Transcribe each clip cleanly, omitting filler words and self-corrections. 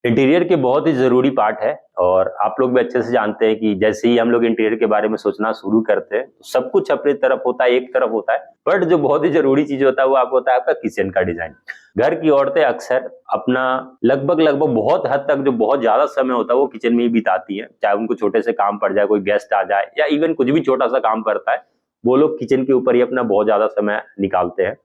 Interior के बहुत ही ज़रूरी पार्ट है और आप लोग भी अच्छे से जानते हैं कि जैसे ही हम लोग इंटीरियर के बारे में सोचना शुरू करते हैं तो सब कुछ अपनी तरफ होता है, एक तरफ होता है, बट जो बहुत ही ज़रूरी चीज़ होता है वो आपको होता है आपका किचन का डिज़ाइन। घर की औरतें अक्सर अपना लगभग बहुत हद तक जो बहुत ज़्यादा समय होता है वो किचन में ही बिताती हैं, चाहे उनको छोटे से काम पड़ जाए, कोई गेस्ट आ जाए या इवन कुछ भी छोटा-सा काम पड़ता है, वो लोग किचन के ऊपर ही अपना बहुत ज़्यादा समय निकालते हैं।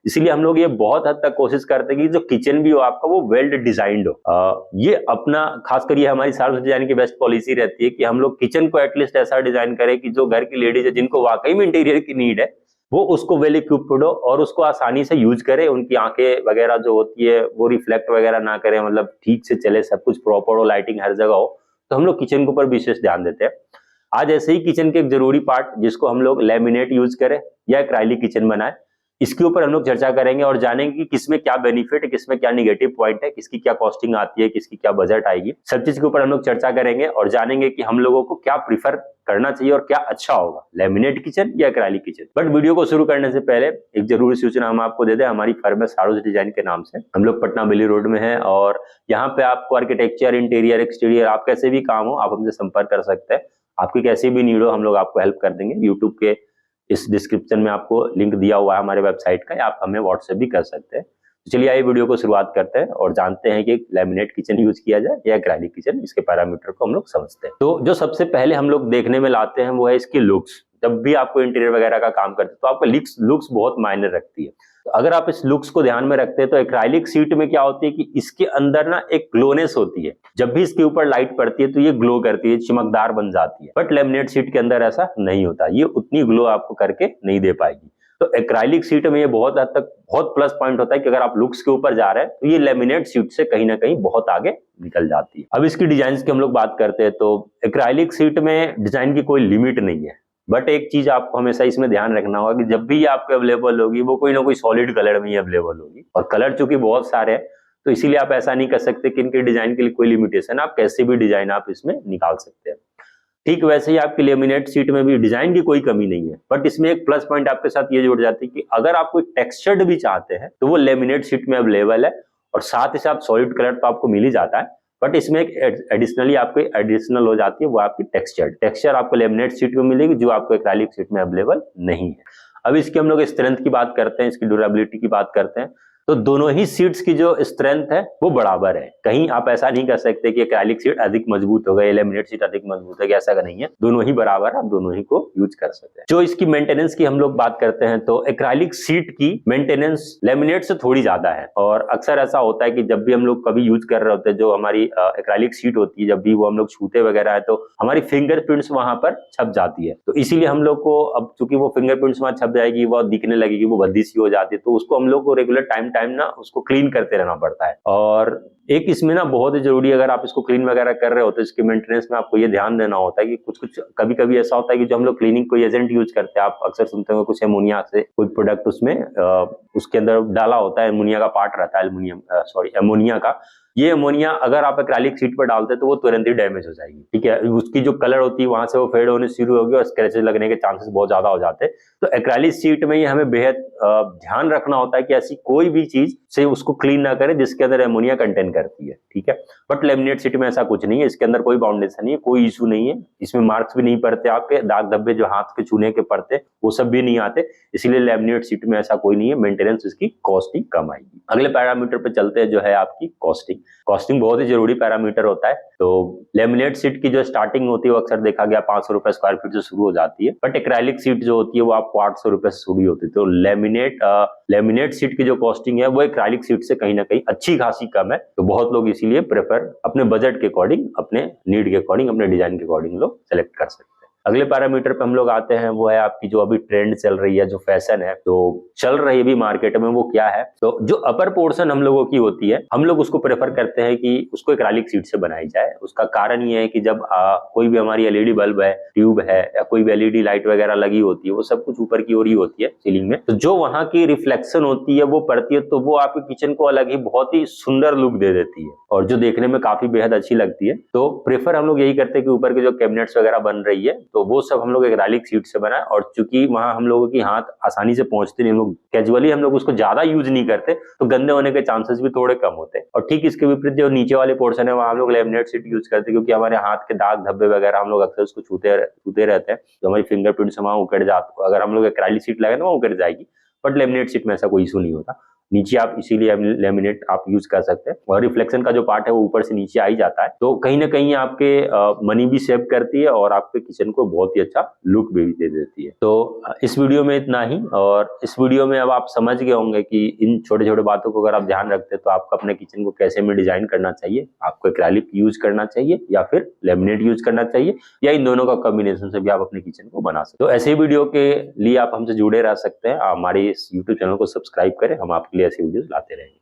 इसीलिए हम लोग ये बहुत हद तक कोशिश करते हैं कि जो किचन भी हो आपका वो वेल डिजाइन्ड हो। ये अपना खासकर ये हमारी सार्वजनिक डिजाइन की बेस्ट पॉलिसी रहती है कि हम लोग किचन को एटलीस्ट ऐसा डिजाइन करें कि जो घर की लेडीज है जिनको वाकई में इंटीरियर की नीड है वो उसको वेल इक्विप्ड हो और उसको आसानी से यूज करे, उनकी आंखें वगैरह जो होती है वो रिफ्लेक्ट वगैरह ना करे, मतलब ठीक से चले, सब कुछ प्रॉपर हो, लाइटिंग हर जगह हो। तो हम लोग किचन के ऊपर विशेष ध्यान देते हैं। आज ऐसे ही किचन के एक जरूरी पार्ट जिसको हम लोग लेमिनेट यूज करें या एक्राइलिक किचन बनाए, इसके ऊपर हम लोग चर्चा करेंगे और जानेंगे कि किसमें क्या बेनिफिट है, किसमें क्या निगेटिव पॉइंट है, किसकी क्या कॉस्टिंग आती है, किसकी क्या बजट आएगी। सब चीज के ऊपर हम लोग चर्चा करेंगे और जानेंगे कि हम लोगों को क्या प्रीफर करना चाहिए और क्या अच्छा होगा, लेमिनेट किचन या एक्राइलिक किचन। बट वीडियो को शुरू करने से पहले एक जरूरी सूचना हम आपको दे दें, हमारी फर्म है सारोज डिजाइन के नाम से। हम लोग पटना बेली रोड में है और यहाँ पे आपको आर्किटेक्चर, इंटीरियर, एक्सटीरियर, आप कैसे भी काम हो आप हमसे संपर्क कर सकते हैं। आपकी कैसी भी नीड हो हम लोग आपको हेल्प कर देंगे। यूट्यूब के इस डिस्क्रिप्शन में आपको लिंक दिया हुआ है हमारे वेबसाइट का, या आप हमें व्हाट्सएप भी कर सकते हैं। तो चलिए आइए वीडियो को शुरुआत करते हैं और जानते हैं कि लैमिनेट किचन यूज किया जाए या एक्राइलिक किचन, इसके पैरामीटर को हम लोग समझते हैं। तो जो सबसे पहले हम लोग देखने में लाते हैं वो है इसकी लुक्स। जब भी आपको इंटीरियर वगैरह का काम करते हैं तो आपका लुक्स बहुत मायने रखती है। तो अगर आप इस लुक्स को ध्यान में रखते हैं तो एक्राइलिक शीट में क्या होती है कि इसके अंदर ना एक ग्लोनेस होती है, जब भी इसके ऊपर लाइट पड़ती है तो ये ग्लो करती है, चमकदार बन जाती है। बट लेमिनेट शीट के अंदर ऐसा नहीं होता, ये उतनी ग्लो आपको करके नहीं दे पाएगी। तो एक्राइलिक शीट में ये बहुत हद तक बहुत प्लस पॉइंट होता है कि अगर आप लुक्स के ऊपर जा रहे हैं तो ये लेमिनेट शीट से कहीं ना कहीं बहुत आगे निकल जाती है। अब इसकी डिजाइन की हम लोग बात करते हैं तो एक्राइलिक शीट में डिजाइन की कोई लिमिट नहीं है, बट एक चीज आपको हमेशा इसमें ध्यान रखना होगा कि जब भी आपको अवेलेबल होगी वो कोई ना कोई सॉलिड कलर में ही अवेलेबल होगी, और कलर चूंकि बहुत सारे हैं तो इसीलिए आप ऐसा नहीं कर सकते कि इनके डिजाइन के लिए कोई लिमिटेशन, आप कैसे भी डिजाइन आप इसमें निकाल सकते हैं। ठीक वैसे ही आपकी लेमिनेट शीट में भी डिजाइन की कोई कमी नहीं है, बट इसमें एक प्लस पॉइंट आपके साथ ये जुड़ जाती है कि अगर आप कोई टेक्सचर्ड भी चाहते हैं तो वो लेमिनेट शीट में अवेलेबल है, और साथ ही साथ सॉलिड कलर तो आपको मिल ही जाता है, बट इसमें एक एडिशनली आपको एडिशनल हो जाती है, वो आपकी टेक्सचर आपको लेमिनेट शीट में मिलेगी जो आपको एक्राइलिक शीट में अवेलेबल नहीं है। अब इसकी हम लोग स्ट्रेंथ की बात करते हैं, इसकी ड्यूरेबिलिटी की बात करते हैं, तो दोनों ही सीट्स की जो स्ट्रेंथ है वो बराबर है। कहीं आप ऐसा नहीं कर सकते कि एक्राइलिक सीट अधिक मजबूत हो गई, लेमिनेट सीट अधिक मजबूत है, ऐसा का नहीं है, दोनों ही बराबर है, आप दोनों ही को यूज कर सकते हैं। जो इसकी मेंटेनेंस की हम लोग बात करते हैं तो एक्राइलिक सीट की मेंटेनेंस लेमिनेट से थोड़ी ज्यादा है, और अक्सर ऐसा होता है कि जब भी हम लोग कभी यूज कर रहे होते हैं जो हमारी एक्राइलिक सीट होती है, जब भी वो हम लोग छूते वगैरह है तो हमारी फिंगरप्रिंट्स वहां पर छप जाती है। तो इसीलिए हम लोग को अब चूंकि वो फिंगरप्रिंट्स वहां छप जाएगी, वो दिखने लगेगी, वो भद्दी सी हो जाती है, तो उसको हम लोग को रेगुलर टाइम ना उसको क्लीन करते रहना पड़ता है। और एक इसमें ना बहुत ही जरूरी, अगर आप इसको क्लीन वगैरह कर रहे हो तो इसके मेंटेनेंस में आपको ये ध्यान देना होता है कि कुछ कभी ऐसा होता है कि जो हम लोग क्लीनिंग कोई एजेंट यूज करते हैं, आप अक्सर सुनते होंगे कुछ एमोनिया से कोई प्रोडक्ट उसमें उसके अंदर डाला होता है, एमोनिया का पार्ट रहता है, एमोनिया का। ये अमोनिया अगर आप एक्राइलिक शीट पर डालते हैं तो वो तुरंत ही डैमेज हो जाएगी, ठीक है, उसकी जो कलर होती है वहां से वो फेड होने शुरू होगी और स्क्रैचेस लगने के चांसेस बहुत ज्यादा हो जाते हैं। तो एक्राइलिक शीट में ये हमें बेहद ध्यान रखना होता है कि ऐसी कोई भी चीज से उसको क्लीन ना करें जिसके अंदर एमोनिया कंटेन करती है, ठीक है। बट लेमिनेट शीट में ऐसा कुछ नहीं है, इसके अंदर कोई बाउंडेशन नहीं है, कोई इशू नहीं है, इसमें मार्क्स भी नहीं पड़ते, आपके दाग धब्बे जो हाथ के छूने के पड़ते वो सब भी नहीं आते, इसीलिए लेमिनेट शीट में ऐसा कोई नहीं है। मेंटेनेंस इसकी कॉस्टिंग कम आएगी। अगले पैरामीटर पे चलते हैं जो है आपकी कॉस्टिंग बहुत ही जरूरी पैरामीटर होता है। तो लेमिनेट शीट की जो स्टार्टिंग होती है वो अक्सर देखा गया 500 रुपए स्क्वायर फीट से शुरू हो जाती है, बट एक्राइलिक शीट जो होती है वो आपको 800 रुपए से शुरू होती है। तो लेमिनेट शीट की जो कॉस्टिंग है वो एक्राइलिक शीट से कहीं ना कहीं अच्छी खासी कम है। तो बहुत लोग इसीलिए प्रेफर अपने बजट के अकॉर्डिंग, अपने नीड के अकॉर्डिंग, अपने डिजाइन के अकॉर्डिंग लोग सेलेक्ट कर सकते हैं। अगले पैरामीटर पे हम लोग आते हैं, वो है आपकी जो अभी ट्रेंड चल रही है, जो फैशन है तो चल रही है भी मार्केट में, वो क्या है। तो जो अपर पोर्शन हम लोगों की होती है, हम लोग उसको प्रेफर करते हैं कि उसको एक्राइलिक शीट से बनाई जाए। उसका कारण ये है कि जब कोई भी हमारी एलईडी बल्ब है, ट्यूब है, या कोई भी एलईडी लाइट वगैरह लगी होती है, वो सब कुछ ऊपर की ओर ही होती है सीलिंग में, तो जो वहां की रिफ्लेक्शन होती है वो पड़ती है, तो वो आपके किचन को अलग ही बहुत ही सुंदर लुक दे देती है और जो देखने में काफी बेहद अच्छी लगती है। तो प्रेफर हम लोग यही करते हैं कि ऊपर के जो कैबिनेट्स वगैरह बन रही है तो वो सब हम लोग एक्रेलिक शीट से बनाए, और चूंकि वहां हम लोगों की हाथ आसानी से पहुंचते नहीं, हम लोग कैजुअली हम लोग उसको ज्यादा यूज नहीं करते, तो गंदे होने के चांसेस भी थोड़े कम होते हैं। और ठीक इसके विपरीत जो नीचे वाले पोर्शन है वहां हम लोग लेमिनेट शीट यूज करते हैं, क्योंकि हमारे हाथ के दाग धब्बे वगैरह हम लोग अक्सर उसको छूते रहते हैं, तो हमारी फिंगरप्रिंट्स वहां उकड़ जाते। अगर हम लोग एक्रेलिक शीट लगाए तो वहां उकड़ जाएगी, बट लेमिनेट शीट में ऐसा कोई इशू नहीं होता। नीचे आप इसीलिए लेमिनेट आप यूज कर सकते हैं, और रिफ्लेक्शन का जो पार्ट है वो ऊपर से नीचे आ ही जाता है, तो कहीं ना कहीं आपके मनी भी सेव करती है और आपके किचन को बहुत ही अच्छा लुक भी दे देती है। तो इस वीडियो में इतना ही, और इस वीडियो में अब आप समझ गए होंगे कि इन छोटे छोटे बातों को अगर आप ध्यान रखते हैं तो आपको अपने किचन को कैसे में डिजाइन करना चाहिए, आपको एक्रेलिक यूज करना चाहिए या फिर लेमिनेट यूज करना चाहिए, या इन दोनों का कॉम्बिनेशन से भी आप अपने किचन को बना सकते हो। तो ऐसे वीडियो के लिए आप हमसे जुड़े रह सकते हैं, हमारे इस यूट्यूब चैनल को सब्सक्राइब करें, हम आपके लिए ऐसे वीडियोस लाते रहेंगे।